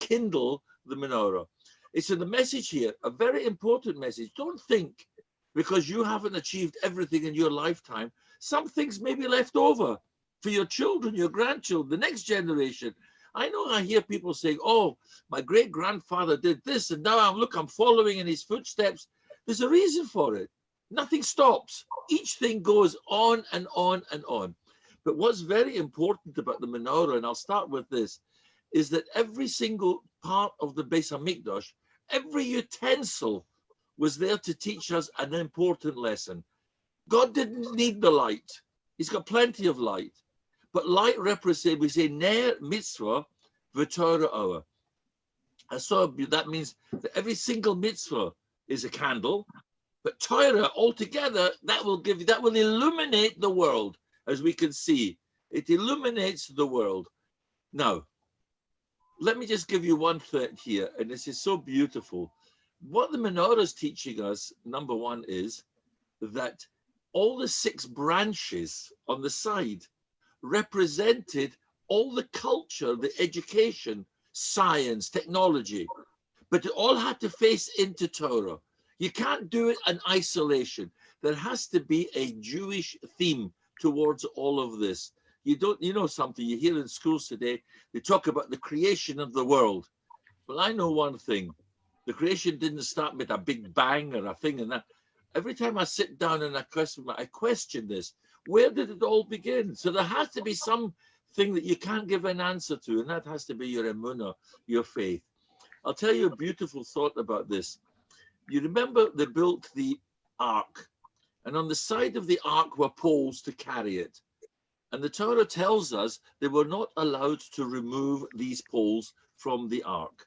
kindle the menorah. It's in the message here, a very important message. Don't think because you haven't achieved everything in your lifetime, some things may be left over for your children, your grandchildren, the next generation. I hear people saying, oh, my great-grandfather did this, and now I'm following in his footsteps. There's a reason for it. Nothing stops. Each thing goes on and on and on. But what's very important about the menorah, and I'll start with this, is that every single part of the Beis HaMikdash, every utensil was there to teach us an important lesson. God didn't need the light. He's got plenty of light. But light represents, we say, ner mitzvah v'torah oah. And so that means that every single mitzvah is a candle, but Torah altogether, that will illuminate the world, as we can see. It illuminates the world. Now, let me just give you one thought here, and this is so beautiful. What the menorah is teaching us, number one, is that all the 6 branches on the side represented all the culture, the education, science, technology, but it all had to face into Torah. You can't do it in isolation. There has to be a Jewish theme towards all of this. You know something, you hear in schools today, they talk about the creation of the world. Well, I know one thing. The creation didn't start with a big bang or a thing and that. Every time I sit down and I question this. Where did it all begin? So there has to be something that you can't give an answer to, and that has to be your emunah, your faith. I'll tell you a beautiful thought about this. You remember they built the ark, and on the side of the ark were poles to carry it. And the Torah tells us they were not allowed to remove these poles from the ark.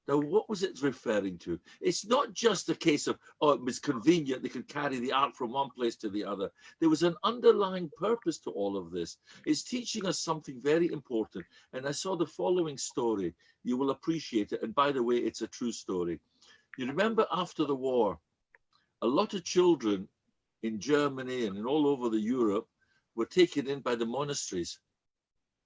Now, what was it referring to? It's not just a case of, oh, it was convenient, they could carry the ark from one place to the other. There was an underlying purpose to all of this. It's teaching us something very important. And I saw the following story. You will appreciate it. And by the way, it's a true story. You remember after the war, a lot of children in Germany and all over the Europe were taken in by the monasteries.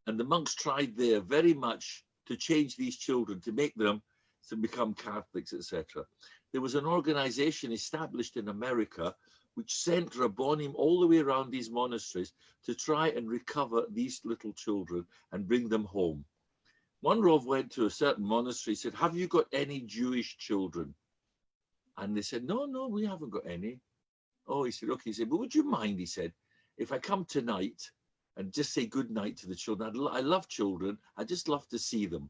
And the monks tried there very much to change these children, to make them to become Catholics, etc. There was an organization established in America which sent Rabbonim all the way around these monasteries to try and recover these little children and bring them home. One Rav went to a certain monastery, said, have you got any Jewish children? And they said, no, we haven't got any. Oh, he said, okay. He said, but would you mind, he said, if I come tonight and just say good night to the children? I love children. I just love to see them.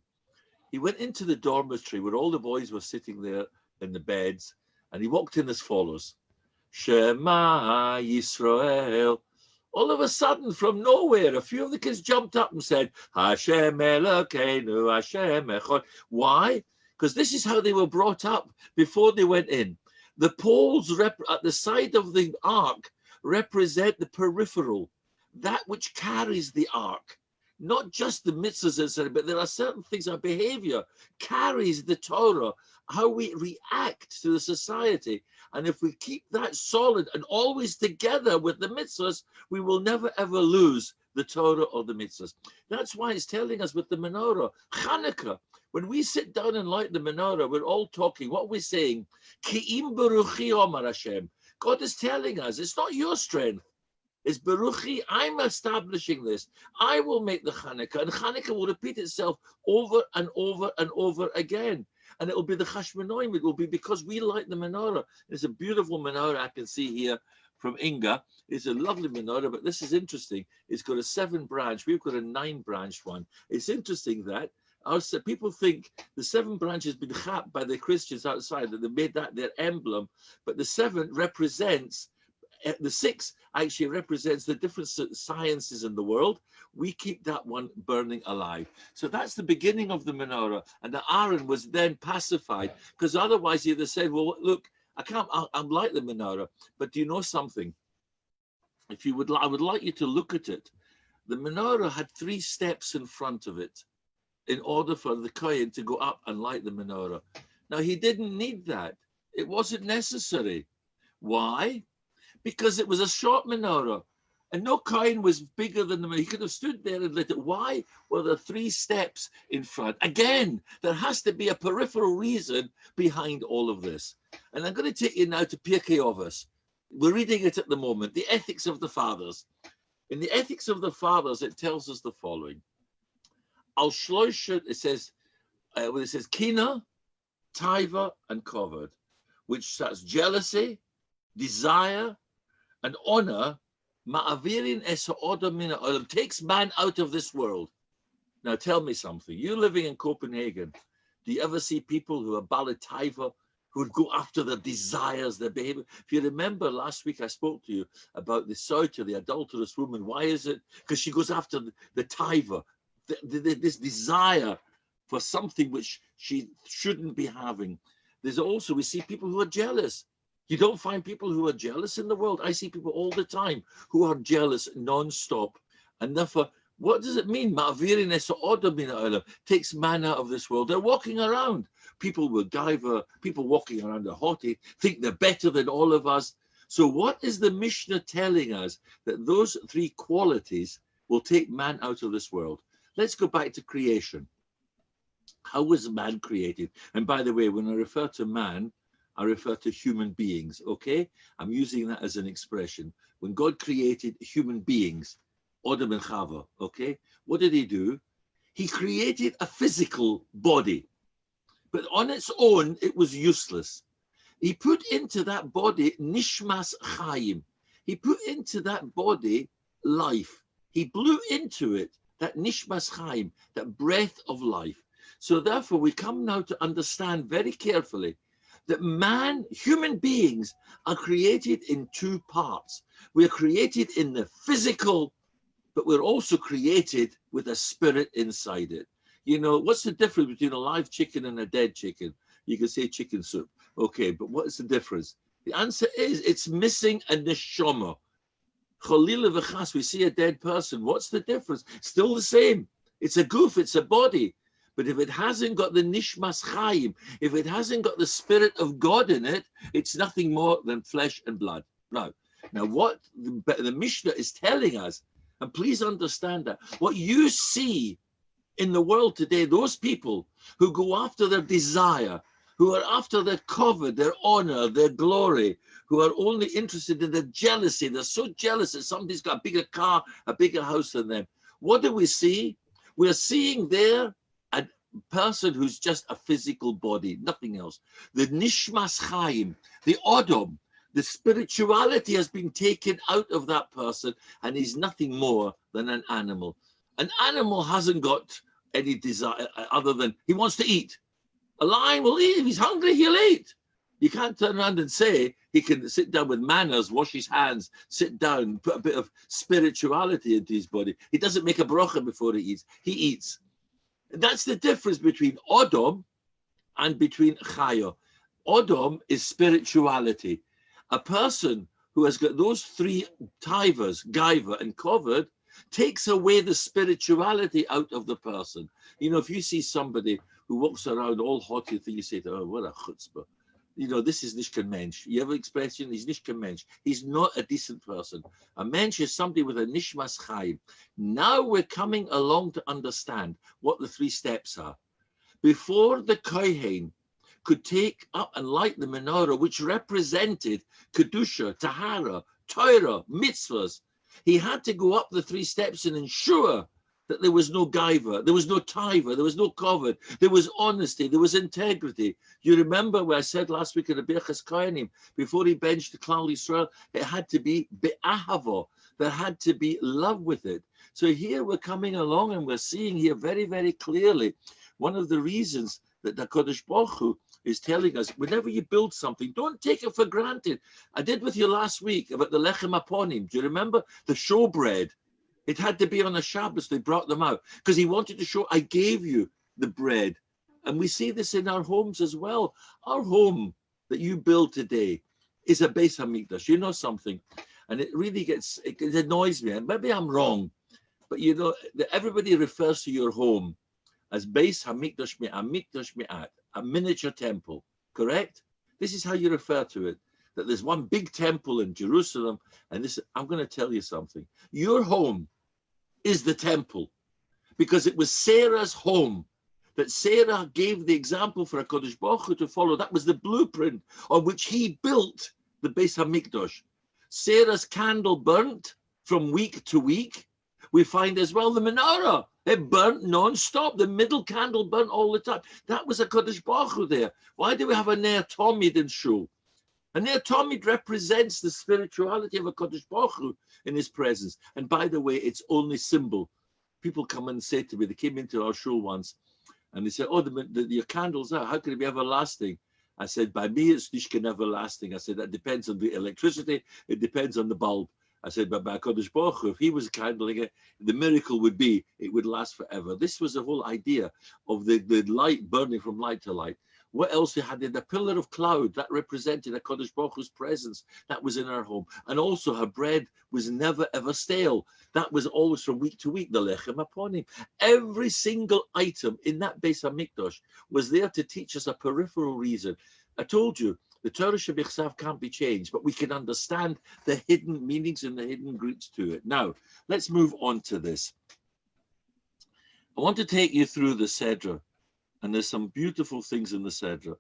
He went into the dormitory where all the boys were sitting there in the beds, and he walked in as follows. Shema Yisrael. All of a sudden, from nowhere, a few of the kids jumped up and said, Hashem Elokeinu, Hashem Echad. Why? Because this is how they were brought up before they went in. The poles at the side of the ark represent the peripheral, that which carries the ark. Not just the mitzvahs, but there are certain things, our behavior carries the Torah, how we react to the society. And if we keep that solid and always together with the mitzvahs, we will never ever lose the Torah or the mitzvahs. That's why it's telling us with the menorah, Hanukkah, when we sit down and light the menorah, we're all talking, what we're saying, Ki'im Baruchi Omar Hashem. God is telling us, it's not your strength. It's Baruchi, I'm establishing this. I will make the Hanukkah, and Hanukkah will repeat itself over and over and over again. And it will be the Chashmonaim. It will be because we light the menorah. It's a beautiful menorah I can see here from Inga. It's a lovely menorah, but this is interesting. It's got a 7-branch. We've got a 9-branched one. It's interesting that people think the 7 branches been chapped by the Christians outside, that they made that their emblem, but the 7 represents, the 6 actually represents the different sciences in the world. We keep that one burning alive. So that's the beginning of the menorah. And the Aaron was then pacified, because otherwise he'd have said, well, look, I'm like the menorah, but do you know something? If you would, I would like you to look at it. The menorah had 3 steps in front of it in order for the Kohen to go up and light the menorah. Now, he didn't need that. It wasn't necessary. Why? Because it was a short menorah. And no coin was bigger than the man. He could have stood there and lit it. Why were there 3 steps in front? Again, there has to be a peripheral reason behind all of this. And I'm going to take you now to Pirkei Avos. We're reading it at the moment, the Ethics of the Fathers. In the Ethics of the Fathers, it tells us the following. Al Shloisha, it says Kina, Taiva, and Kovod, which starts jealousy, desire, and honor. Ma'avirin es ha'odam min ha'olam, takes man out of this world. Now tell me something. You living in Copenhagen, do you ever see people who are balataiva, who would go after their desires, their behavior? If you remember last week, I spoke to you about the Sauter, the adulterous woman. Why is it? Because she goes after the taiva, this desire for something which she shouldn't be having. There's also, we see people who are jealous. You don't find people who are jealous in the world. I see people all the time who are jealous non-stop. And therefore, what does it mean? Takes man out of this world. They're walking around. People with gaiva, people walking around are haughty, think they're better than all of us. So what is the Mishnah telling us? That those 3 qualities will take man out of this world. Let's go back to creation. How was man created? And by the way, when I refer to man, I refer to human beings, okay? I'm using that as an expression. When God created human beings, Adam and Chava, okay? What did he do? He created a physical body, but on its own, it was useless. He put into that body nishmas chaim. He put into that body life. He blew into it that nishmas chaim, that breath of life. So therefore, we come now to understand very carefully that man, human beings, are created in 2 parts. We're created in the physical, but we're also created with a spirit inside it. You know, what's the difference between a live chicken and a dead chicken? You can say chicken soup. Okay, but what is the difference? The answer is it's missing a neshama. Chalila v'chas, we see a dead person. What's the difference? Still the same. It's a goof, it's a body. But if it hasn't got the nishmas chaim, if it hasn't got the spirit of God in it, it's nothing more than flesh and blood. Now what the Mishnah is telling us, and please understand that, what you see in the world today, those people who go after their desire, who are after their covet, their honor, their glory, who are only interested in their jealousy, they're so jealous that somebody's got a bigger car, a bigger house than them. What do we see? We're seeing there a person who's just a physical body, nothing else. The nishmas chaim, the odom, the spirituality has been taken out of that person, and he's nothing more than an animal. An animal hasn't got any desire other than he wants to eat. A lion will eat. If he's hungry, he'll eat. You can't turn around and say he can sit down with manners, wash his hands, sit down, put a bit of spirituality into his body. He doesn't make a bracha before he eats. He eats. And that's the difference between Odom and between Chaya. Odom is spirituality. A person who has got those 3 taivas, gaiva and kovod, takes away the spirituality out of the person. You know, if you see somebody who walks around all haughty, you say, oh, what a chutzpah. You know, this is nishkan mensch. You have an expression, he's nishkan mensch. He's not a decent person. A mensch is somebody with a nishmas chaim. Now we're coming along to understand what the 3 steps are. Before the kohen could take up and light the menorah, which represented kedusha, tahara, Torah, mitzvahs, he had to go up the 3 steps and ensure that there was no gaiva, there was no taiva, there was no kovod, there was honesty, there was integrity. You remember what I said last week in the Birchas Kohanim, before he benched the Klal Yisrael, it had to be be'ahavo, there had to be love with it. So here we're coming along and we're seeing here very, very clearly one of the reasons that the Kodesh Baruch Hu is telling us, whenever you build something, don't take it for granted. I did with you last week about the lechem aponim. Do you remember? The showbread. It had to be on a Shabbos. They brought them out because he wanted to show, I gave you the bread. And we see this in our homes as well. Our home that you build today is a Beis Hamikdash. You know something? And it really it annoys me. And maybe I'm wrong. But you know, everybody refers to your home as Beis Hamikdash Me'at, a miniature temple. Correct? This is how you refer to it. that there's one big temple in Jerusalem. And this, I'm going to tell you something. Your home is the temple, because it was Sarah's home that Sarah gave the example for HaKadosh Baruch Hu to follow. That was the blueprint on which he built the Beis HaMikdash. Sarah's candle burnt from week to week. We find as well the menorah. It burnt non-stop. The middle candle burnt all the time. That was HaKadosh Baruch Hu there. Why do we have a Ner Tamid in Shul? A Ner Tamid represents the spirituality of HaKadosh Baruch Hu in his presence. And by the way, it's only symbol. People come and say to me, they came into our shul once, and they said, oh, your candles are, how can it be everlasting? I said, by me, it's nishkin everlasting. I said, that depends on the electricity. It depends on the bulb. I said, but by HaKadosh Baruch Hu, if he was candling it, the miracle would be, it would last forever. This was the whole idea of the light burning from light to light. What else we had? The pillar of cloud that represented HaKadosh Baruch Hu's presence. That was in our home. And also her bread was never ever stale. That was always from week to week, the lechem upon him. Every single item in that Beis HaMikdash was there to teach us a peripheral reason. I told you, the Torah Shebichsav can't be changed, but we can understand the hidden meanings and the hidden roots to it. Now, let's move on to this. I want to take you through the Sedra. And there's some beautiful things in the Sedra,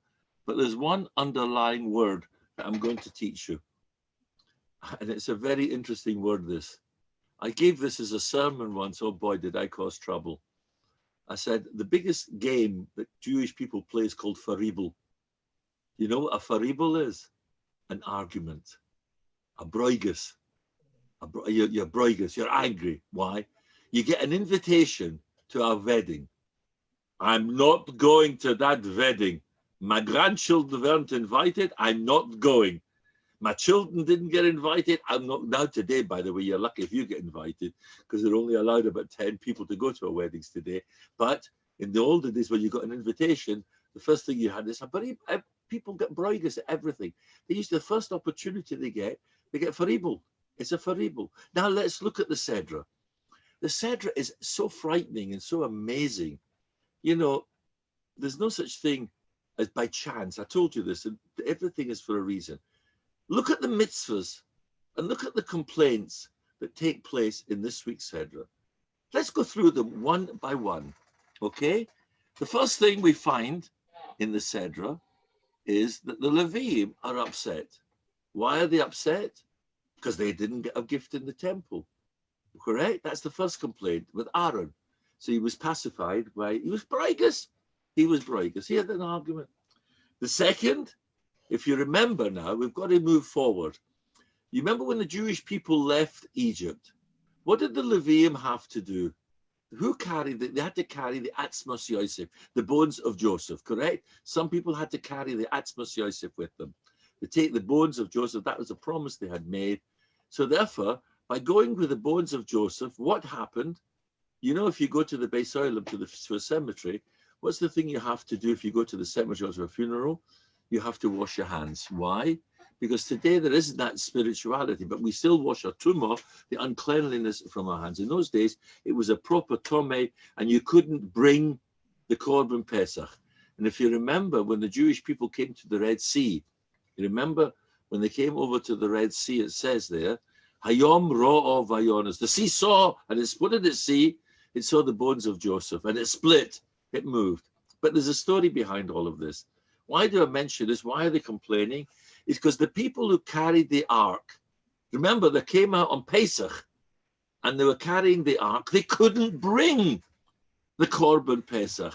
but there's one underlying word that I'm going to teach you. And it's a very interesting word, this. I gave this as a sermon once. Oh boy, did I cause trouble. I said, the biggest game that Jewish people play is called faribel. You know what a faribel is? An argument. A broigus. You're broigus, you're angry. Why? You get an invitation to our wedding. I'm not going to that wedding. My grandchildren weren't invited. I'm not going. My children didn't get invited. I'm not. Now today, by the way, you're lucky if you get invited, because they're only allowed about 10 people to go to our weddings today. But in the older days, when you got an invitation, the first thing you had is, but people get broigus at everything. They use the first opportunity they get faribel. It's a faribel. Now let's look at the Sedra. The Sedra is so frightening and so amazing. You know, there's no such thing as by chance. I told you this, and everything is for a reason. Look at the mitzvahs and look at the complaints that take place in this week's Sedra. Let's go through them one by one, okay? The first thing we find in the Sedra is that the Leviim are upset. Why are they upset? Because they didn't get a gift in the temple, correct? That's the first complaint with Aaron. So he was pacified by, he was broigus. He had an argument. The second, if you remember now, we've got to move forward. You remember when the Jewish people left Egypt? What did the Leviim have to do? Who carried it? They had to carry the Atzmos Yosef, the bones of Joseph, correct? Some people had to carry the Atzmos Yosef with them. They take the bones of Joseph. That was a promise they had made. So therefore, by going with the bones of Joseph, what happened? You know, if you go to the Beis Olam, to a cemetery, what's the thing you have to do if you go to the cemetery for a funeral? You have to wash your hands. Why? Because today there isn't that spirituality, but we still wash our tumah, the uncleanliness from our hands. In those days, it was a proper tomei, and you couldn't bring the Korban Pesach. And if you remember, when the Jewish people came to the Red Sea, you remember when they came over to the Red Sea, it says there, Hayom Ro'o Vayonas. The sea saw, and what did it see? It saw the bones of Joseph, and it split. It moved. But there's a story behind all of this. Why do I mention this? Why are they complaining? It's because the people who carried the ark, remember, they came out on Pesach, and they were carrying the ark. They couldn't bring the Korban Pesach.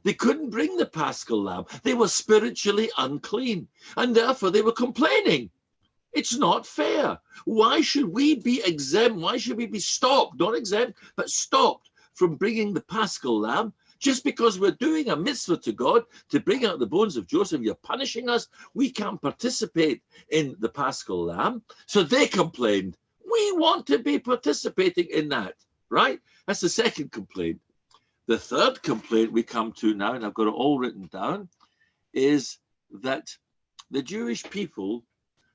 They couldn't bring the Paschal lamb. They were spiritually unclean, and therefore they were complaining. It's not fair. Why should we be exempt? Why should we be stopped? Not exempt, but stopped from bringing the Paschal lamb just because we're doing a mitzvah to God to bring out the bones of Joseph. You're punishing us. We can't participate in the Paschal lamb. So they complained. We want to be participating in that, right? That's the second complaint. The third complaint we come to now, and I've got it all written down, is that the Jewish people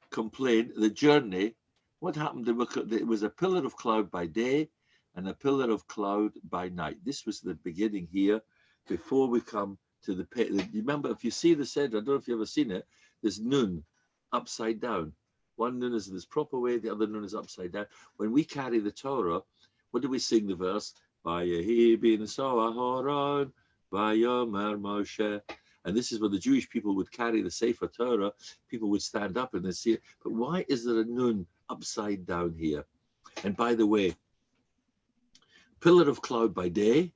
complained the journey. What happened? There was a pillar of cloud by day and a pillar of cloud by night. This was the beginning here before we come to the pit. You remember, if you see the Seder, I don't know if you've ever seen it, there's Nun. upside down. One nun is in this proper way, the other nun is upside down. When we carry the Torah, what do we sing the verse? Vayehi bin Soahoron, Vayomer Moshe. And this is when the Jewish people would carry the Sefer Torah. People would stand up and they see it. But why is there a nun upside down here? And by the way, pillar of cloud by day,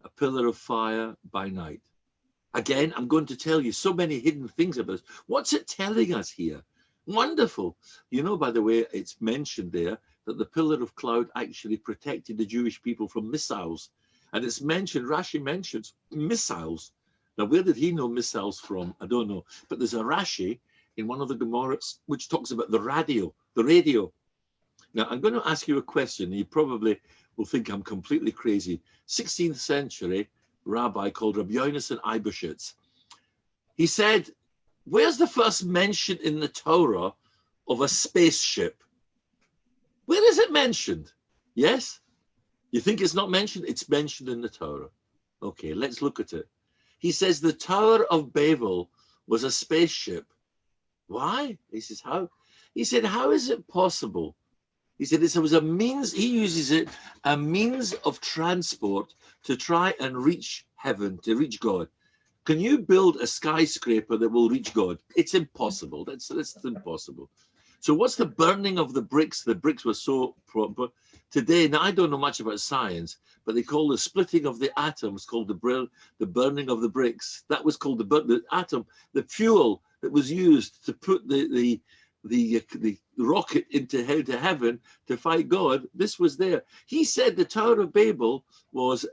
a pillar of fire by night. Again, I'm going to tell you so many hidden things about this. What's it telling us here? Wonderful. You know, by the way, it's mentioned there that the pillar of cloud actually protected the Jewish people from missiles. And it's mentioned, Rashi mentions missiles. Now, where did he know missiles from? I don't know. But there's a Rashi in one of the Gemaras which talks about the radio. Now, I'm going to ask you a question. You probably will think I'm completely crazy. 16th century rabbi called Rabbi A. He said, where's the first mention in the Torah of a spaceship? Where is it mentioned? Yes? You think it's not mentioned? It's mentioned in the Torah. Okay, let's look at it. He says the Tower of Babel was a spaceship. Why? He says, how? He said, how is it possible? He said it was a means, he uses it, a means of transport to try and reach heaven, to reach God. Can you build a skyscraper that will reach God? It's impossible. That's impossible. So what's the burning of the bricks? The bricks were so today. Now I don't know much about science, but they call the splitting of the atoms called the burning of the bricks. That was called the atom, the fuel that was used to put the rocket into heaven to fight God. This was there. He said the Tower of Babel was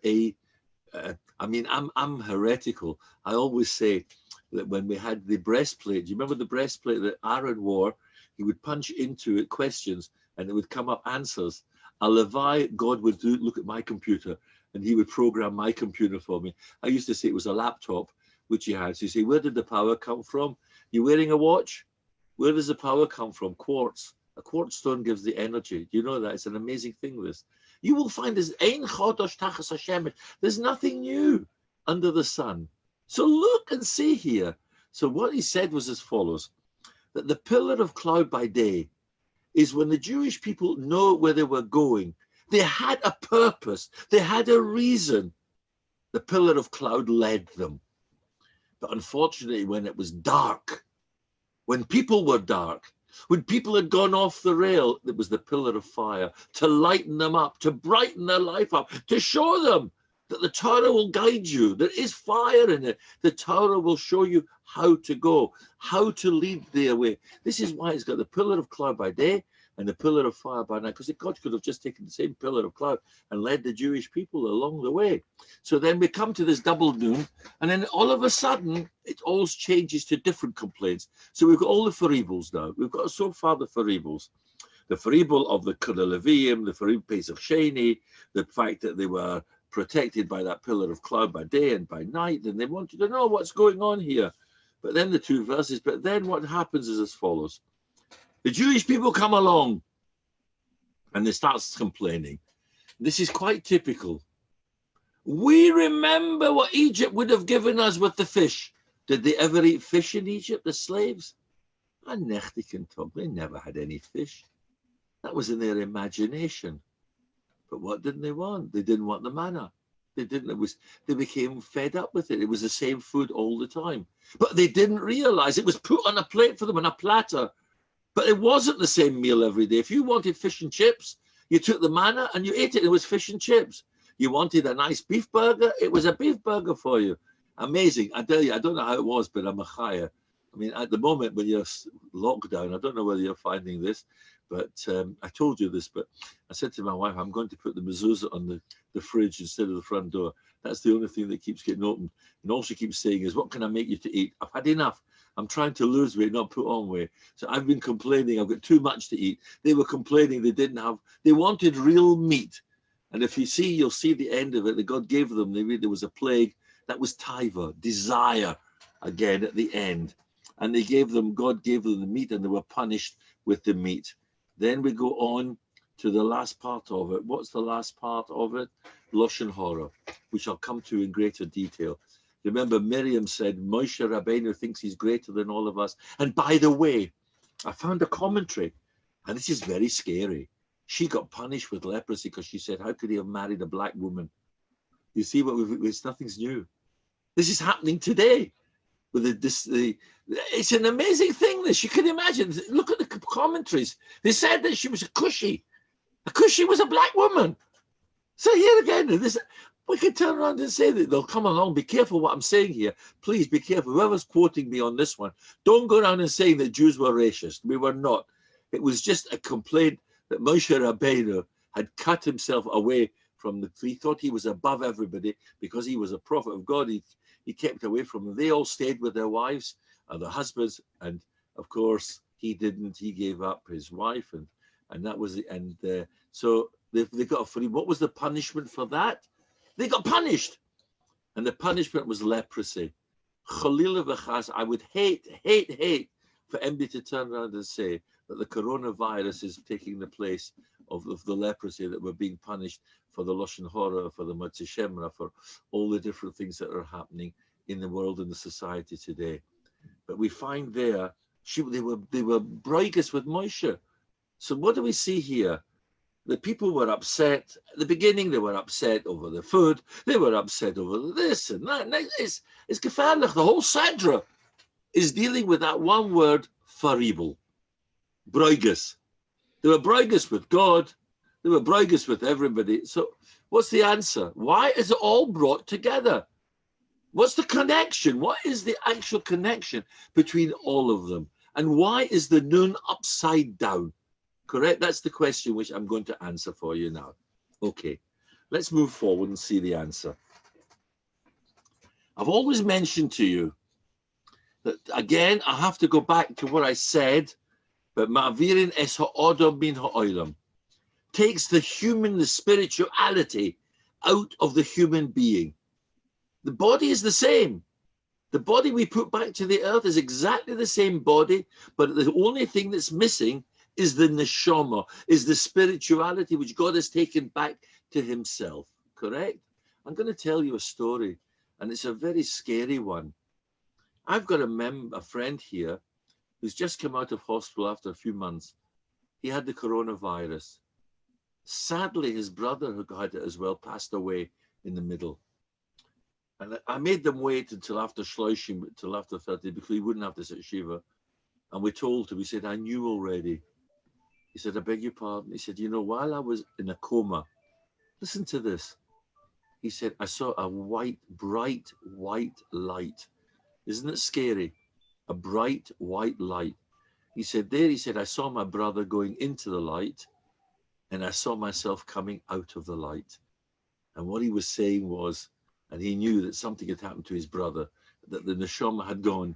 I'm heretical. I always say that when we had the breastplate, do you remember the breastplate that Aaron wore? He would punch into it questions and it would come up answers. A Levi, God would look at my computer and he would program my computer for me. I used to say it was a laptop which he had. So you say, where did the power come from? You wearing a watch? Where does the power come from? Quartz. A quartz stone gives the energy. Do you know that? It's an amazing thing, this. You will find this, there's nothing new under the sun. So look and see here. So what he said was as follows, that the pillar of cloud by day is when the Jewish people know where they were going. They had a purpose. They had a reason. The pillar of cloud led them. But unfortunately, when it was dark, when people were dark, when people had gone off the rail, it was the pillar of fire to lighten them up, to brighten their life up, to show them that the Torah will guide you. There is fire in it. The Torah will show you how to go, how to lead their way. This is why it's got the pillar of cloud by day and the pillar of fire by night, because God could have just taken the same pillar of cloud and led the Jewish people along the way. So then we come to this double noon, and then all of a sudden, it all changes to different complaints. So we've got all the Faribals now. We've got so far the Faribals. The Faribal of the Levium, the Farib Pesach Sheni, the fact that they were protected by that pillar of cloud by day and by night, and they wanted to know what's going on here. But then the two verses, but then what happens is as follows. The Jewish people come along and they start complaining. This is quite typical. We remember what Egypt would have given us with the fish. Did they ever eat fish in Egypt, the slaves? They never had any fish. That was in their imagination. But what didn't they want? They didn't want the manna. They became fed up with it. It was the same food all the time. But they didn't realize it was put on a plate for them, on a platter. But it wasn't the same meal every day. If you wanted fish and chips, you took the manna and you ate it. It was fish and chips. You wanted a nice beef burger, it was a beef burger for you. Amazing. I tell you, I don't know how it was, but I'm a chaya. I mean, at the moment when you're locked down, I don't know whether you're finding this, but I told you this, but I said to my wife, I'm going to put the mezuzah on the fridge instead of the front door. That's the only thing that keeps getting opened. And all she keeps saying is, what can I make you to eat? I've had enough. I'm trying to lose weight, not put on weight. So I've been complaining, I've got too much to eat. They were complaining they wanted real meat. And if you see, you'll see the end of it, that God gave them, there was a plague. That was taiva, desire, again at the end. And God gave them the meat and they were punished with the meat. Then we go on to the last part of it. What's the last part of it? Lashon Hara, which I'll come to in greater detail. Remember, Miriam said, Moshe Rabbeinu thinks he's greater than all of us. And by the way, I found a commentary, and this is very scary. She got punished with leprosy because she said, how could he have married a black woman? You see, nothing's new. This is happening today. It's an amazing thing, this. You can imagine. Look at the commentaries. They said that she was a Cushi. A Cushi was a black woman. So here again, we can turn around and say that they'll come along. Be careful what I'm saying here. Please be careful. Whoever's quoting me on this one, don't go around and saying that Jews were racist. We were not. It was just a complaint that Moshe Rabbeinu had cut himself away from he thought he was above everybody because he was a prophet of God. He kept away from them. They all stayed with their wives and their husbands. And of course, he didn't. He gave up his wife. And that was the end there. So they got a free. What was the punishment for that? They got punished. And the punishment was leprosy. Chalila v'chas, I would hate for anybody to turn around and say that the coronavirus is taking the place of the leprosy, that we're being punished for the Lashon Hara, for the Motzi Shemra, for all the different things that are happening in the world and the society today. But we find there, they were broigus with Moshe. So what do we see here? The people were upset. At the beginning, they were upset over the food. They were upset over this and that. It's gefährlich. The whole Sadra is dealing with that one word, faribel. Broigus. They were broigus with God. They were broigus with everybody. So what's the answer? Why is it all brought together? What's the connection? What is the actual connection between all of them? And why is the nun upside down? Correct? That's the question which I'm going to answer for you now. Okay, let's move forward and see the answer. I've always mentioned to you that, again, I have to go back to what I said, but ma'avirin es ha'odom min ha'olam takes the spirituality out of the human being. The body is the same. The body we put back to the earth is exactly the same body, but the only thing that's missing is the neshama, is the spirituality which God has taken back to himself, correct? I'm going to tell you a story, and it's a very scary one. I've got a friend here who's just come out of hospital after a few months. He had the coronavirus. Sadly, his brother who had it as well passed away in the middle. And I made them wait until after Shloshim, till after 30, because he wouldn't have to sit Shiva. And we told him, we said, I knew already. He said, I beg your pardon. He said, while I was in a coma, listen to this. He said, I saw a bright white light. Isn't it scary? A bright white light. He said, I saw my brother going into the light, and I saw myself coming out of the light. And what he was saying was, and he knew that something had happened to his brother, that the neshama had gone,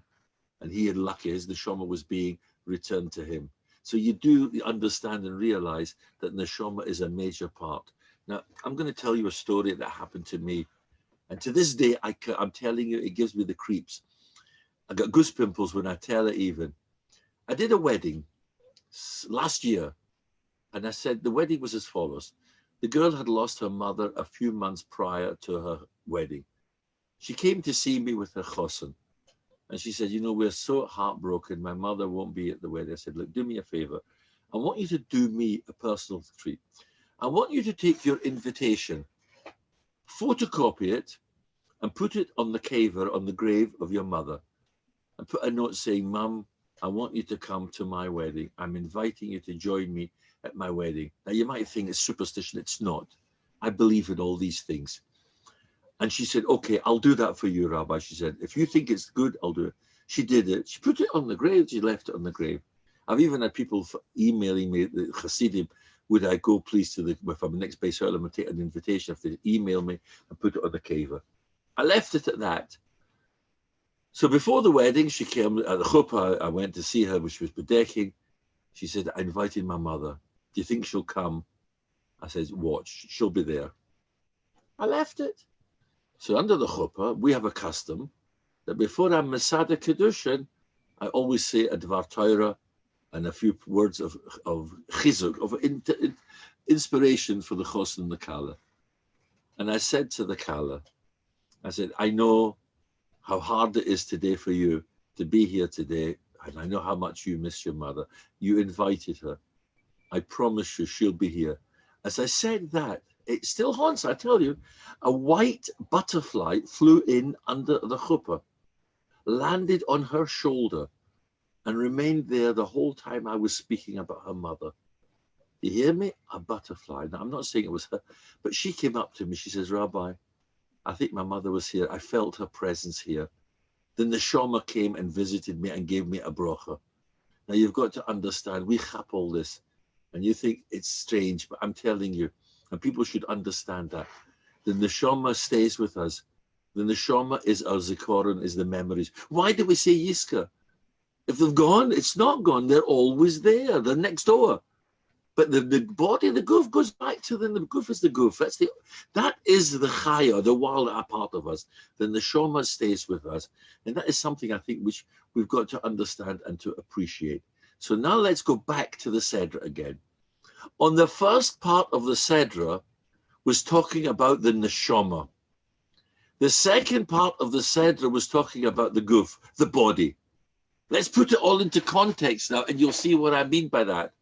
and he had lucky, his neshama was being returned to him. So you do understand and realize that neshama is a major part. Now, I'm going to tell you a story that happened to me. And to this day, I'm telling you, it gives me the creeps. I got goose pimples when I tell it even. I did a wedding last year. And I said, the wedding was as follows. The girl had lost her mother a few months prior to her wedding. She came to see me with her chosin. And she said, we're so heartbroken. My mother won't be at the wedding. I said, look, do me a favor. I want you to do me a personal treat. I want you to take your invitation, photocopy it, and put it on the caver, on the grave of your mother. And put a note saying, Mum, I want you to come to my wedding. I'm inviting you to join me at my wedding. Now, you might think it's superstition. It's not. I believe in all these things. And she said, okay, I'll do that for you, Rabbi. She said, if you think it's good, I'll do it. She did it. She put it on the grave. She left it on the grave. I've even had people emailing me, the Hasidim, would I go please to if I'm next base early, and take an invitation, if they email me and put it on the caver. I left it at that. So before the wedding, she came at the chuppah. I went to see her, which was bedecking. She said, I invited my mother. Do you think she'll come? I said, watch, she'll be there. I left it. So under the chuppah, we have a custom that before I'm Masada Kedushin, I always say a Dvar Torah and a few words of chizuk, of inspiration for the chos and the kala. And I said to the kala, I said, I know how hard it is today for you to be here today. And I know how much you miss your mother. You invited her. I promise you she'll be here. As I said that, it still haunts, I tell you. A white butterfly flew in under the chuppah, landed on her shoulder, and remained there the whole time I was speaking about her mother. You hear me? A butterfly. Now, I'm not saying it was her, but she came up to me. She says, Rabbi, I think my mother was here. I felt her presence here. Then the Neshama came and visited me and gave me a bracha. Now, you've got to understand, we chap all this, and you think it's strange, but I'm telling you, and people should understand that. The Neshama stays with us. The Neshama is our zikaron, is the memories. Why do we say Yiska? If they've gone, it's not gone. They're always there. They're next door. But the body, the goof, goes back to them. The goof is the goof. That is the chaya, the wild part of us. The neshama stays with us. And that is something I think which we've got to understand and to appreciate. So now let's go back to the Sedra again. On the first part of the Sedra was talking about the neshama. The second part of the Sedra was talking about the goof, the body. Let's put it all into context now, and you'll see what I mean by that.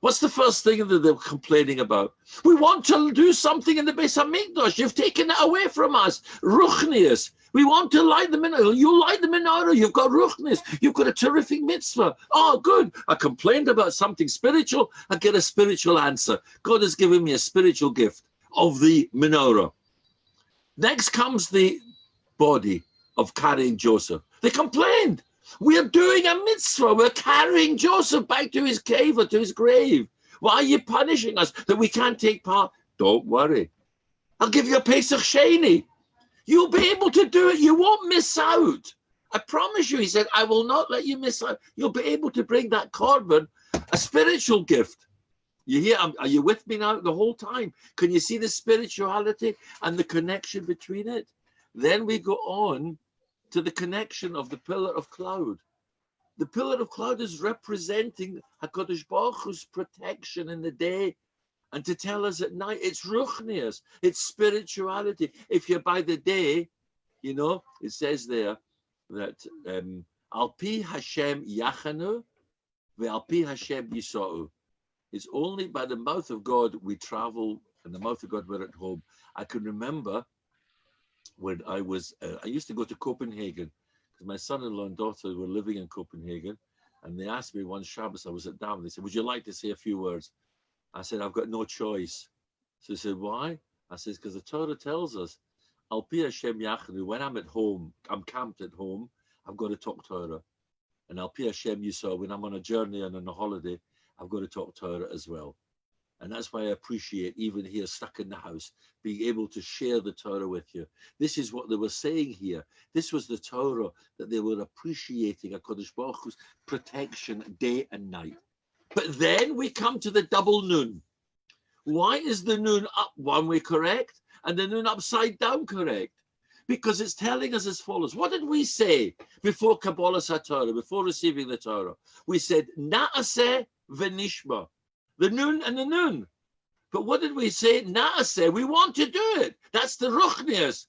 What's the first thing that they're complaining about? We want to do something in the Beis HaMikdash. You've taken it away from us. Ruchnius. We want to light the menorah. You light the menorah. You've got ruchnius. You've got a terrific mitzvah. Oh, good. I complained about something spiritual. I get a spiritual answer. God has given me a spiritual gift of the menorah. Next comes the body of carrying Joseph. They complained. We are doing a mitzvah. We're carrying Joseph back to his cave or to his grave. Why are you punishing us that we can't take part? Don't worry. I'll give you a Pesach Sheni. You'll be able to do it. You won't miss out. I promise you, he said, I will not let you miss out. You'll be able to bring that korban, a spiritual gift. You hear? Are you with me now the whole time? Can you see the spirituality and the connection between it? Then we go on to the connection of the pillar of cloud. The pillar of cloud is representing HaKadosh Baruch Hu's protection in the day, and to tell us at night, it's ruchnius, it's spirituality. If you're by the day, you know, it says there that Al pi Hashem yachanu, ve'al pi Hashem yisa'u. It's only by the mouth of God we travel, and the mouth of God we're at home. I can remember when I used to go to Copenhagen because my son-in-law and daughter were living in Copenhagen, and they asked me one Shabbos, I was at Daven, they said, would you like to say a few words? I said, I've got no choice. So they said, why? I said, because the Torah tells us, Al pi Hashem yachnu, when I'm at home, I'm camped at home, I've got to talk Torah. And Al pi Hashem yisa'u, when I'm on a journey and on a holiday, I've got to talk Torah as well. And that's why I appreciate, even here, stuck in the house, being able to share the Torah with you. This is what they were saying here. This was the Torah that they were appreciating, HaKadosh Baruch Hu's protection day and night. But then we come to the double nun. Why is the nun up one way correct and the nun upside down correct? Because it's telling us as follows. What did we say before Kabbalah HaTorah, before receiving the Torah? We said, Na'aseh v'nishma. The nun and the nun. But what did we say? Na'aseh, we want to do it. That's the ruchnius.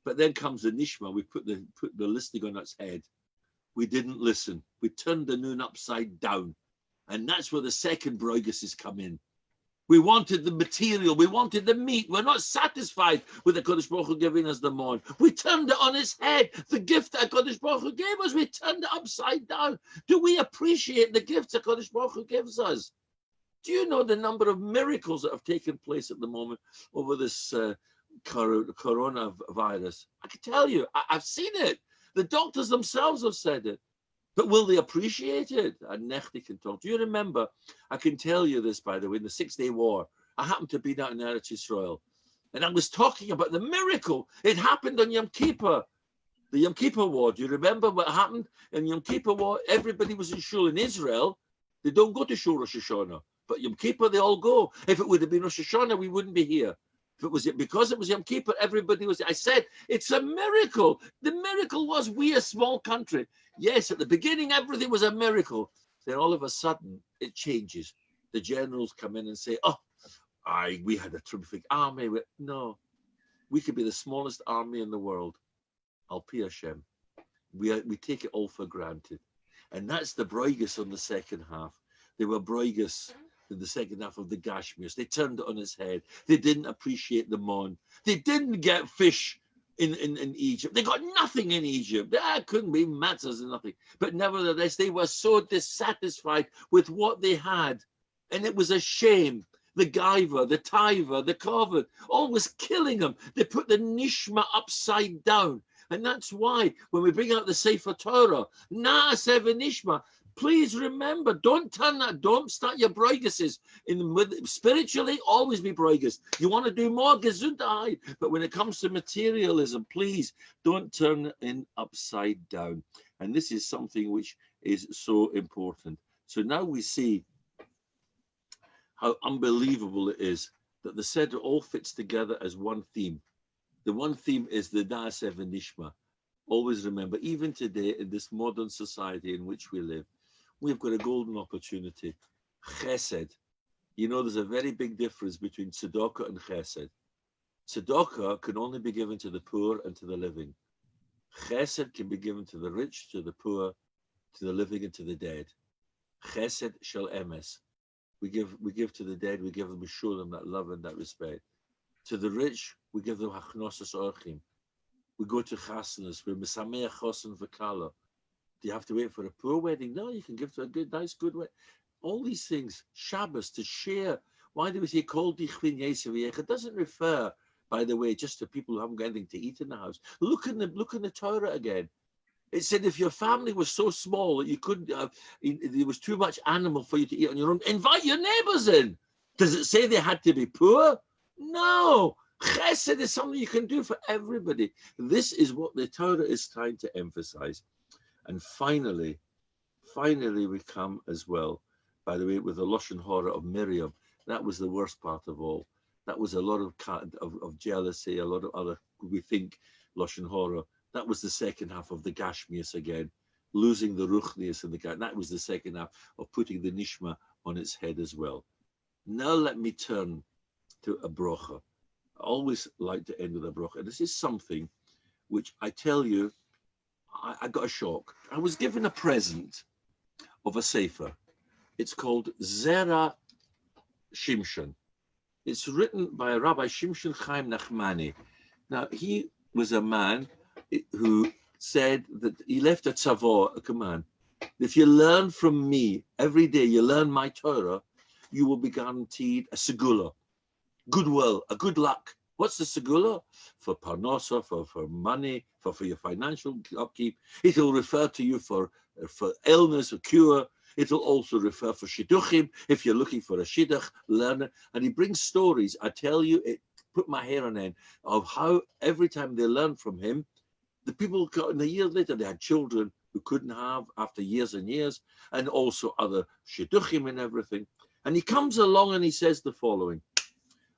But then comes the nishma. We put the listing on its head. We didn't listen. We turned the nun upside down. And that's where the second broiguses come in. We wanted the material. We wanted the meat. We're not satisfied with the Kodesh Baruch Hu giving us the morn. We turned it on its head. The gift that Kodesh Baruch Hu gave us, we turned it upside down. Do we appreciate the gifts that Kodesh Baruch Hu gives us? Do you know the number of miracles that have taken place at the moment over this coronavirus? I can tell you, I've seen it. The doctors themselves have said it. But will they appreciate it? And Nechti can talk. Do you remember? I can tell you this, by the way, in the 6-Day War, I happened to be down in Eretz Yisrael, and I was talking about the miracle. It happened on Yom Kippur, the Yom Kippur War. Do you remember what happened in Yom Kippur War? Everybody was in shul in Israel. They don't go to shul Rosh Hashanah, but Yom Kippur they all go. If it would have been Rosh Hashanah, we wouldn't be here. If it was because it was Yom Kippur, everybody was. I said it's a miracle. The miracle was we, a small country. Yes, at the beginning everything was a miracle. Then all of a sudden it changes. The generals come in and say, "Oh, we had a terrific army." No, we could be the smallest army in the world. Al Pi Hashem. We take it all for granted. And that's the broigus on the second half. They were broigus in the second half of the Gashmias. They turned it on its head. They didn't appreciate the mon. They didn't get fish in Egypt. They got nothing in Egypt. There couldn't be matters and nothing. But nevertheless, they were so dissatisfied with what they had. And it was a shame. The Gaiva, the Taiva, the Kovet, all was killing them. They put the Nishma upside down. And that's why when we bring out the Sefer Torah, Na'aseh v'Nishma, please remember, don't turn that, don't start your broiguses. Spiritually, always be broigus. You want to do more, Gesundheit. But when it comes to materialism, please don't turn it in upside down. And this is something which is so important. So now we see how unbelievable it is that the Seder all fits together as one theme. The one theme is the Na'aseh v'Nishma. Always remember, even today in this modern society in which we live, we've got a golden opportunity. Chesed. You know, there's a very big difference between tzedakah and chesed. Tzedakah can only be given to the poor and to the living. Chesed can be given to the rich, to the poor, to the living, and to the dead. Chesed shel emes. We give to the dead, we show them that love and that respect. To the rich, we give them hachnosas orchim. We go to chasanas, we're mesameach chosan v'kala. Do you have to wait for a poor wedding? No, you can give to a good, nice, good wedding. All these things, Shabbos, to share. Why do we say kol dichvin yeseviyech? It doesn't refer, by the way, just to people who haven't got anything to eat in the house. Look in the Torah again. It said if your family was so small that you couldn't, there was too much animal for you to eat on your own, invite your neighbors in. Does it say they had to be poor? No. Chesed is something you can do for everybody. This is what the Torah is trying to emphasize. And finally, we come as well, by the way, with the Lashon Hara of Miriam. That was the worst part of all. That was a lot of jealousy, a lot of other, we think, Lashon Hara. That was the second half of the Gashmias again, losing the Ruchnias and the Gash. That was the second half of putting the Nishma on its head as well. Now let me turn to a brocha. I always like to end with a brocha. This is something which I tell you, I got a shock. I was given a present of a sefer. It's called Zera Shimshon. It's written by Rabbi Shimshon Chaim Nachmani. Now, he was a man who said that he left a tzavor, a command. If you learn from me every day, you learn my Torah, you will be guaranteed a segula, goodwill, a good luck. What's the segula? For parnasa, for money, for your financial upkeep. It will refer to you for illness or cure. It will also refer for shidduchim. If you're looking for a shidduch, learn it. And he brings stories. I tell you, it put my hair on end of how every time they learn from him, the people got in a year later, they had children who couldn't have after years and years, and also other shidduchim and everything. And he comes along and he says the following.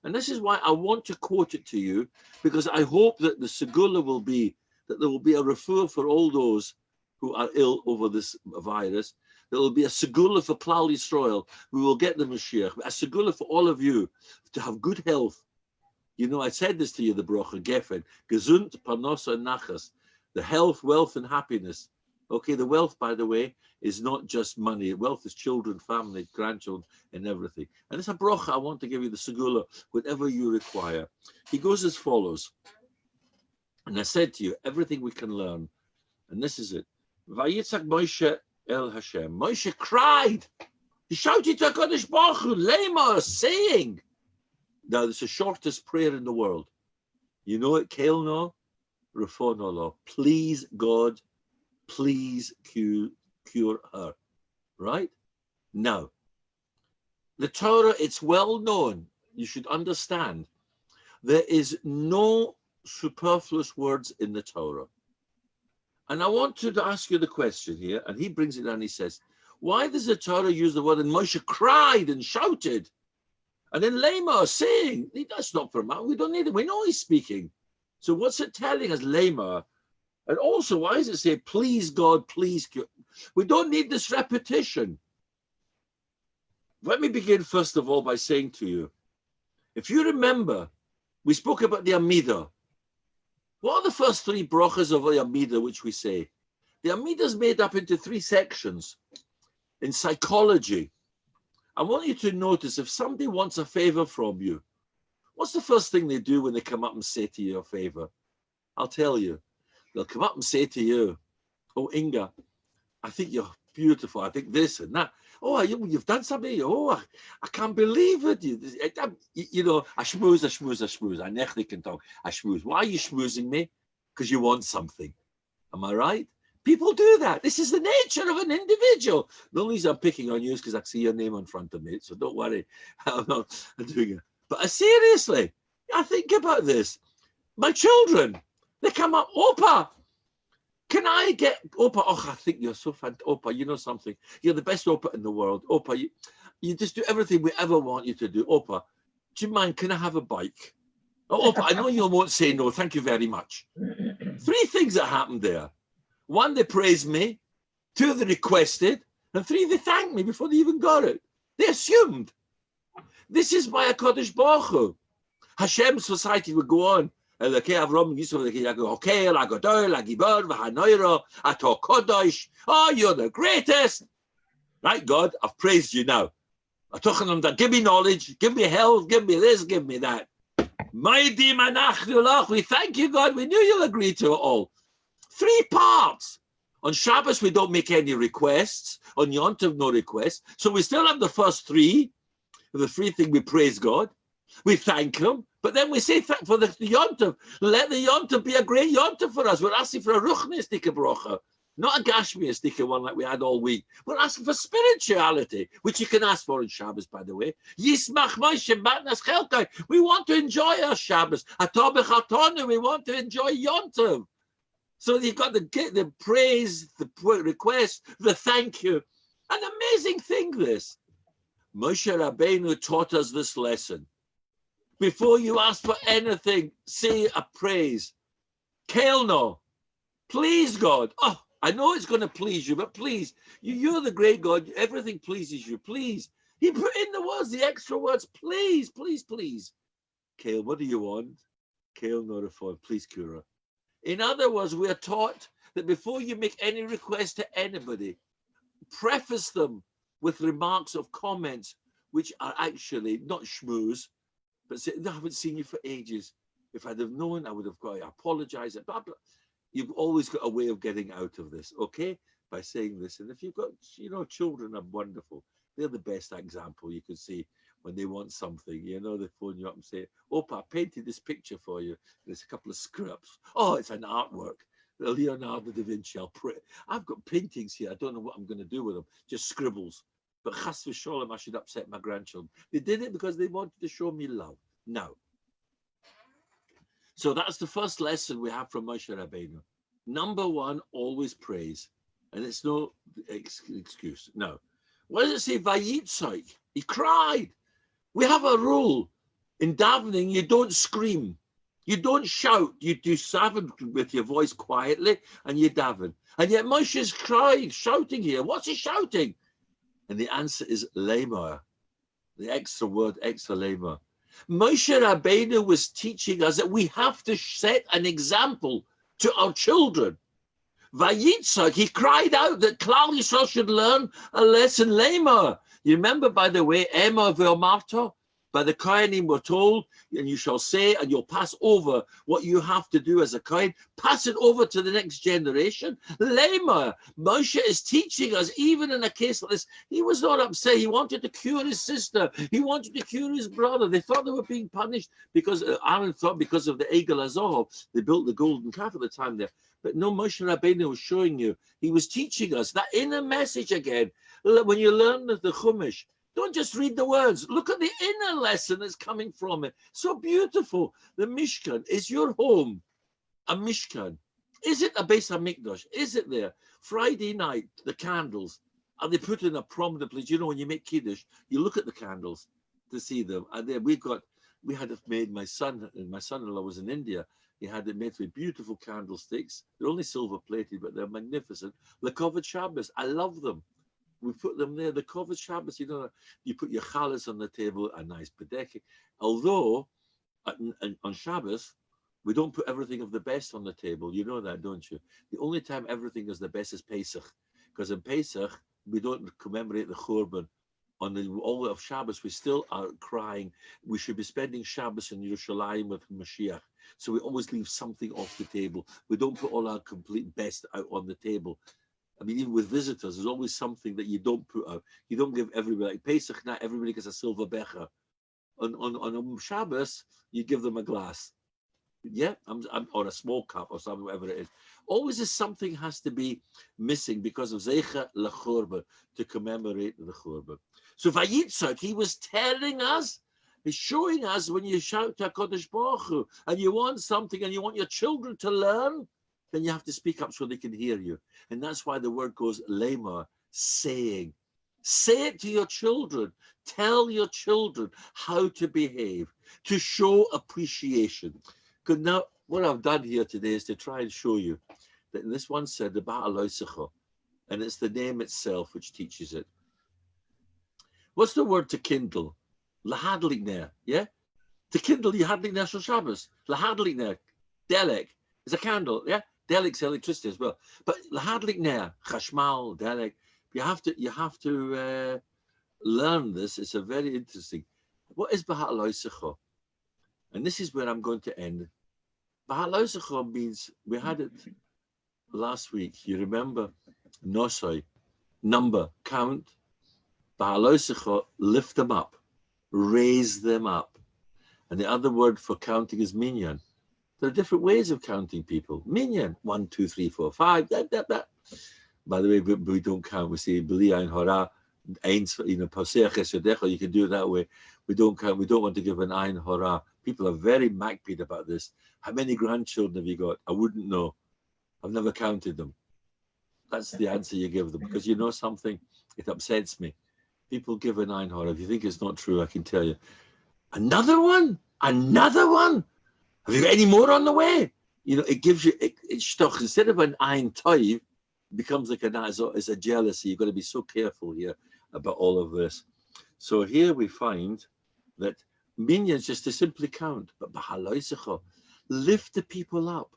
And this is why I want to quote it to you, because I hope that the segula will be that there will be a refuah for all those who are ill over this virus. There will be a segula for Klal Yisrael. We will get the Mashiach. A segula for all of you to have good health. You know, I said this to you, the brocha, Gefen, gesund, parnosa, and nachas, the health, wealth, and happiness. Okay, the wealth, by the way, is not just money. Wealth is children, family, grandchildren, and everything. And it's a brocha. I want to give you the segula, whatever you require. He goes as follows. And I said to you, everything we can learn. And this is it. Vayitzak Moshe el Hashem. Moshe cried. He shouted to HaKadosh Baruch Hu, Lema, saying. Now, it's the shortest prayer in the world. You know it, Kael no, Rafon no. Please, God, please cure her. Right? Now, the Torah, it's well known. You should understand. There is no superfluous words in the Torah. And I want to ask you the question here, and he brings it down, he says, why does the Torah use the word, and Moshe cried and shouted? And then Lema saying, that's not for man. We don't need it. We know he's speaking. So what's it telling us, Lema? And also, why does it say, please God, please cure? We don't need this repetition. Let me begin, first of all, by saying to you, if you remember, we spoke about the Amidah. What are the first three brachas of the Amidah which we say? The Amidah is made up into three sections. In psychology, I want you to notice if somebody wants a favor from you, what's the first thing they do when they come up and say to you a favor? I'll tell you. They'll come up and say to you, oh, Inga, I think you're beautiful. I think this and that. Oh, you've done something. Oh, I can't believe it. You know, I schmooze. I nechly can talk. I schmooze. Why are you schmoozing me? Because you want something. Am I right? People do that. This is the nature of an individual. The only reason I'm picking on you is because I see your name in front of me. So don't worry. I'm not doing it. But seriously, I think about this. My children, they come up, Opa, can I get, Opa, oh, I think you're so fantastic. Opa, you know something. You're the best Opa in the world. Opa, you just do everything we ever want you to do. Opa, do you mind, can I have a bike? Oh, Opa, I know you won't say no. Thank you very much. Three things that happened there. One, they praised me. Two, they requested. And three, they thanked me before they even got it. They assumed. This is by a Kodesh Baruch Hu. Hashem's society would go on. Oh, you're the greatest. Right, God, I've praised you now. Give me knowledge, give me health, give me this, give me that. We thank you, God. We knew you'll agree to it all. Three parts. On Shabbos, we don't make any requests. On Yom Tov, no requests. So we still have the first three. The three thing we praise God. We thank him. But then we say for the Yom Tov, let the Yom Tov be a great Yom Tov for us. We're asking for a ruchnistic bracha, not a gashmiistic one like we had all week. We're asking for spirituality, which you can ask for in Shabbos, by the way. Yismach Moshe Matnas Chelkai. We want to enjoy our Shabbos. Atah b'chatonu. We want to enjoy Yom Tov. So you've got the praise, the request, the thank you. An amazing thing, this. Moshe Rabbeinu taught us this lesson. Before you ask for anything, say a praise. Kelno, please God. Oh, I know it's going to please you, but please, you're the great God. Everything pleases you. Please. He put in the words, the extra words. Please, please, please. Kale, what do you want? Kale, not a phone. Please, Kura. In other words, we are taught that before you make any request to anybody, preface them with remarks of comments which are actually not schmooze, but say, no, I haven't seen you for ages. If I'd have known, I would have got, I apologize. Blah, blah. You've always got a way of getting out of this, okay? By saying this. And if you've got, children are wonderful. They're the best example you could see when they want something. They phone you up and say, Opa, I painted this picture for you. There's a couple of scripts. Oh, it's an artwork. Leonardo da Vinci. I've got paintings here. I don't know what I'm going to do with them. Just scribbles. But chas v'sholem, I should upset my grandchildren. They did it because they wanted to show me love. No. So that's the first lesson we have from Moshe Rabbeinu. Number one, always praise. And it's no excuse. No. What does it say? Vayitzok. He cried. We have a rule. In davening, you don't scream. You don't shout. You do daven with your voice quietly and you daven. And yet Moshe is crying, shouting here. What's he shouting? And the answer is lemor. The extra word, extra lemor. Moshe Rabbeinu was teaching us that we have to set an example to our children. Vayitzok, he cried out that Klal Yisrael should learn a lesson lemor. You remember, by the way, Emor ve'omarto? By the Kohanim were told, and you shall say, and you'll pass over what you have to do as a Kohen, pass it over to the next generation. Lemor, Moshe is teaching us, even in a case like this, he was not upset. He wanted to cure his sister. He wanted to cure his brother. They thought they were being punished because, Aaron thought because of the Egel Azov, they built the golden calf at the time there. But no, Moshe Rabbeinu was showing you, he was teaching us that inner message again. When you learn the Chumash, don't just read the words. Look at the inner lesson that's coming from it. So beautiful. The Mishkan is your home. A Mishkan. Is it a Beis HaMikdash? Is it there? Friday night, the candles. Are they put in a prominent place? When you make Kiddush, you look at the candles to see them. And then we had it made, my son-in-law was in India. He had it made with beautiful candlesticks. They're only silver plated, but they're magnificent. Lekovat Shabbos. I love them. We put them there. The Lekovat Shabbos, you put your chalas on the table, a nice bedeke. Although on Shabbos, We don't put everything of the best on the table. You know that, don't you? The only time everything is the best is Pesach. Because in Pesach, we don't commemorate the Churban. On the all of Shabbos, we still are crying. We should be spending Shabbos in Yerushalayim with Mashiach. So we always leave something off the table. We don't put all our complete best out on the table. I mean, even with visitors, there's always something that you don't put out. You don't give everybody, like Pesach, not everybody gets a silver becher. On Shabbos, you give them a glass. Yeah, or a small cup or something, whatever it is. Always is something has to be missing because of Zecha Lechorba, to commemorate the Chorba. So Vayitzak, he was telling us, he's showing us when you shout to HaKadosh Baruch Hu and you want something and you want your children to learn, then you have to speak up so they can hear you. And that's why the word goes lemar, saying. Say it to your children. Tell your children how to behave, to show appreciation. Because now, what I've done here today is to try and show you that this one said the Beha'alotecha, and it's the name itself which teaches it. What's the word to kindle? Lahadlik ner, yeah? To kindle, yahadlik ner shel Shabbos. Lahadlik ner, delek, is a candle, yeah? Delik's electricity as well. But lahadlik ner, chashmal, delek, you have to learn this. It's a very interesting. What is Beha'alotecha? And this is where I'm going to end. Beha'alotecha means, we had it last week. You remember? Nosai, number, count. Beha'alotecha, lift them up, raise them up. And the other word for counting is minyan. There are different ways of counting people. Minyan, 1, 2, 3, 4, 5, that. By the way, we don't count. We say, B'li ein hara, Paseach Esodecha, you can do it that way. We don't count. We don't want to give an ein hara. People are very makpid about this. How many grandchildren have you got? I wouldn't know. I've never counted them. That's the answer you give them. Because you know something? It upsets me. People give an ein hara. If you think it's not true, I can tell you. Another one? Another one? Have you got any more on the way? You know, it gives you, it's instead of an ein toiv, becomes like it's a jealousy. You've got to be so careful here about all of this. So here we find that minions just to simply count, but Beha'alotecha, lift the people up,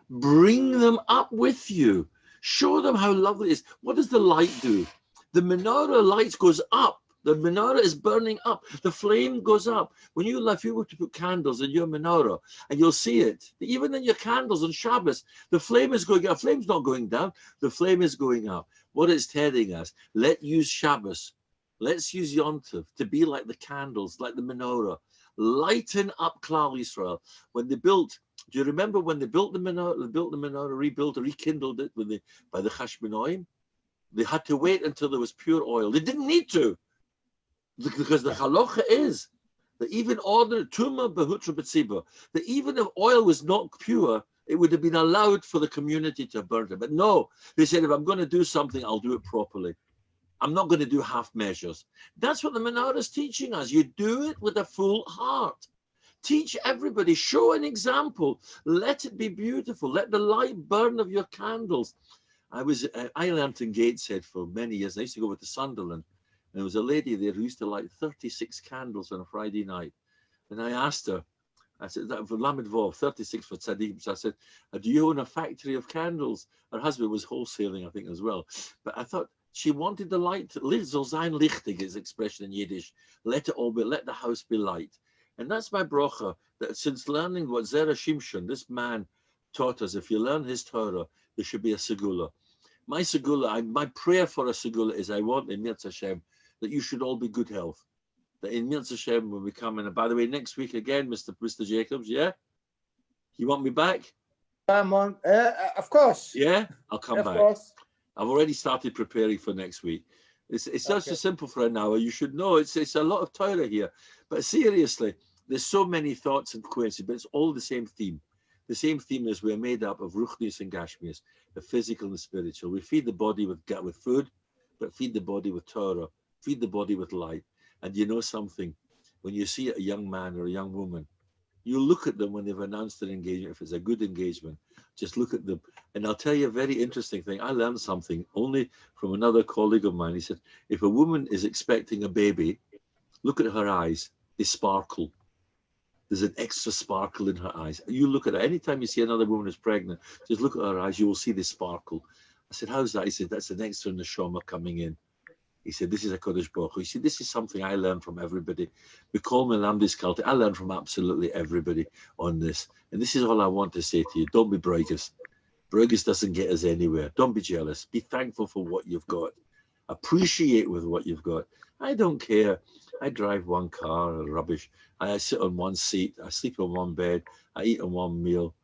bring them up with you, show them how lovely it is. What does the light do? The menorah light goes up. The menorah is burning up. The flame goes up. When if you were to put candles in your menorah, and you'll see it, even in your candles on Shabbos, the flame is going up. The flame's not going down. The flame is going up. What it's telling us, let's use Shabbos. Let's use Yom Tov to be like the candles, like the menorah. Lighten up Klal Yisrael. When they built, do you remember when they built the menorah? They built the menorah, rekindled it by the Chashmonaim. They had to wait until there was pure oil. They didn't need to. Because the halacha is that even ordinary tuma behutra b'tzibur, that even if oil was not pure, it would have been allowed for the community to burn it. But no, they said, if I'm going to do something, I'll do it properly. I'm not going to do half measures. That's what the menorah is teaching us. You do it with a full heart. Teach everybody, show an example. Let it be beautiful. Let the light burn of your candles. I learned in Gateshead for many years. I used to go over to Sunderland. And there was a lady there who used to light 36 candles on a Friday night. And I asked her, I said, that for Lamed Vov, 36 for Tzaddim. So I said, do you own a factory of candles? Her husband was wholesaling, I think, as well. But I thought she wanted the light, soll sein lichtig is expression in Yiddish. Let it all be, let the house be light. And that's my bracha, that since learning what Zera Shimshon, this man, taught us, if you learn his Torah, there should be a segula. My segula, my prayer for a segula is I want in Mirz Hashem that you should all be good health. That in Mirz Hashem when we come in, and by the way, next week again, Mr. Jacobs, yeah? You want me back? Of course. Yeah? I'll come back. Course. I've already started preparing for next week. It's just as simple for an hour. You should know it's a lot of Torah here. But seriously, there's so many thoughts and coincidences, but it's all the same theme. The same theme is we're made up of ruchnius and gashmius, the physical and the spiritual. We feed the body with food, but feed the body with Torah. Feed the body with light. And you know something, when you see a young man or a young woman, you look at them when they've announced an engagement. If it's a good engagement, just look at them. And I'll tell you a very interesting thing. I learned something only from another colleague of mine. He said, if a woman is expecting a baby, look at her eyes. They sparkle. There's an extra sparkle in her eyes. You look at her, anytime you see another woman who's pregnant, just look at her eyes, you will see this sparkle. I said, how's that? He said, that's an extra neshama coming in. He said, this is a Kodesh Baruch Hu. He said, this is something I learned from everybody. We call me Lamdis Kalti. I learned from absolutely everybody on this. And this is all I want to say to you. Don't be braggish. Braggish doesn't get us anywhere. Don't be jealous. Be thankful for what you've got. Appreciate with what you've got. I don't care. I drive one car, rubbish. I sit on one seat. I sleep on one bed. I eat on one meal.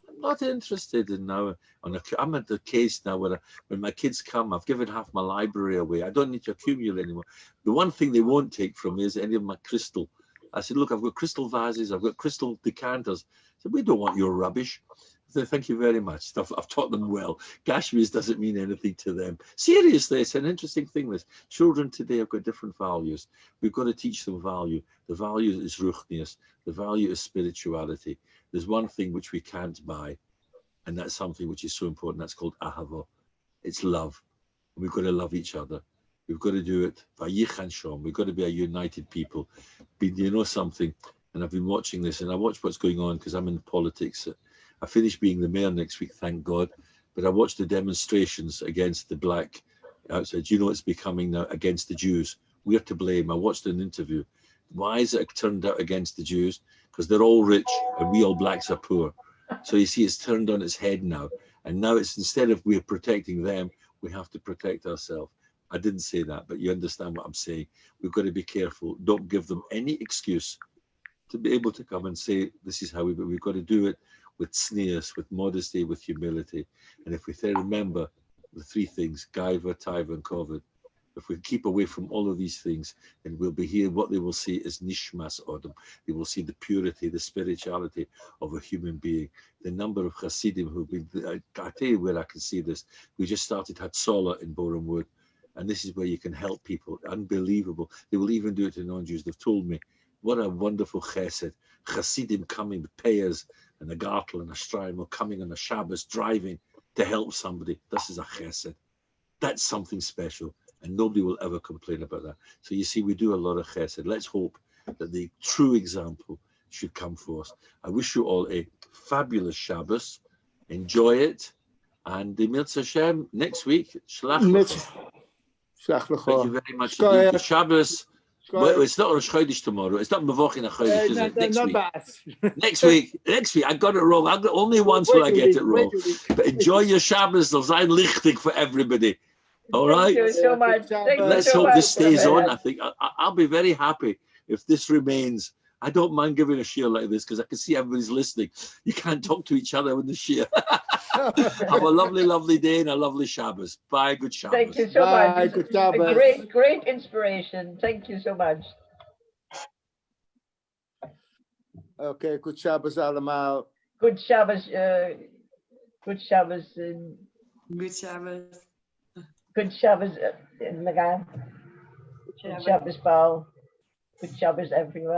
I'm not interested in now. I'm at the case now where when my kids come, I've given half my library away. I don't need to accumulate anymore. The one thing they won't take from me is any of my crystal. I said, look, I've got crystal vases. I've got crystal decanters. I said, we don't want your rubbish. I said, thank you very much. I've taught them well. Kashmirs doesn't mean anything to them. Seriously, it's an interesting thing. This children today have got different values. We've got to teach them value. The value is ruchnius. The value is spirituality. There's one thing which we can't buy, and that's something which is so important. That's called ahava. It's love. We've got to love each other. We've got to do it. We've got to be a united people. You know something, and I've been watching this, and I watch what's going on because I'm in politics. I finished being the mayor next week, thank God. But I watched the demonstrations against the black outside. You know, it's becoming now against the Jews. We're to blame. I watched an interview. Why is it turned out against the Jews? Because they're all rich and we all blacks are poor. So you see, it's turned on its head now. And now it's instead of we're protecting them, we have to protect ourselves. I didn't say that, but you understand what I'm saying. We've got to be careful. Don't give them any excuse to be able to come and say, this is how we've got to do it with sneers, with modesty, with humility. And if we remember the three things, Gaiva, Taiva, and Kovid, if we keep away from all of these things, then we'll be here. What they will see is Nishmas Odom. They will see the purity, the spirituality of a human being. The number of Hasidim who've been, I tell you where I can see this. We just started Hatzolah in Boreham Wood. And this is where you can help people. Unbelievable. They will even do it to non-Jews. They've told me, what a wonderful chesed. Hasidim coming with payers and a gartel and a stride, coming on a Shabbos, driving to help somebody. This is a chesed. That's something special. And nobody will ever complain about that. So you see, we do a lot of chesed. Let's hope that the true example should come for us. I wish you all a fabulous Shabbos. Enjoy it. And the Mirza Hashem next week. Shlach lecha. Thank you very much indeed. The Shabbos. Well, it's not Rosh Chodesh tomorrow. It's not Mavochin HaChodesh, is it? Next week. Next week. I got it wrong. Only once will I get it wrong. But enjoy your Shabbos. There's ein lichtig for everybody. All right? Thank you so much. Let's hope this stays on. I think I'll be very happy if this remains. I don't mind giving a share like this because I can see everybody's listening. You can't talk to each other with the share. Have a lovely, lovely day and a lovely Shabbos. Bye. Good Shabbos. Thank you so much. Good Shabbos. A great inspiration. Thank you so much. Okay, good Shabbos allemaal. Good Shabbos. Good Shabbos. Good Shabbos. Good Shabbos, Nagan. Good Shabbos, Paul. Good Shabbos, everyone.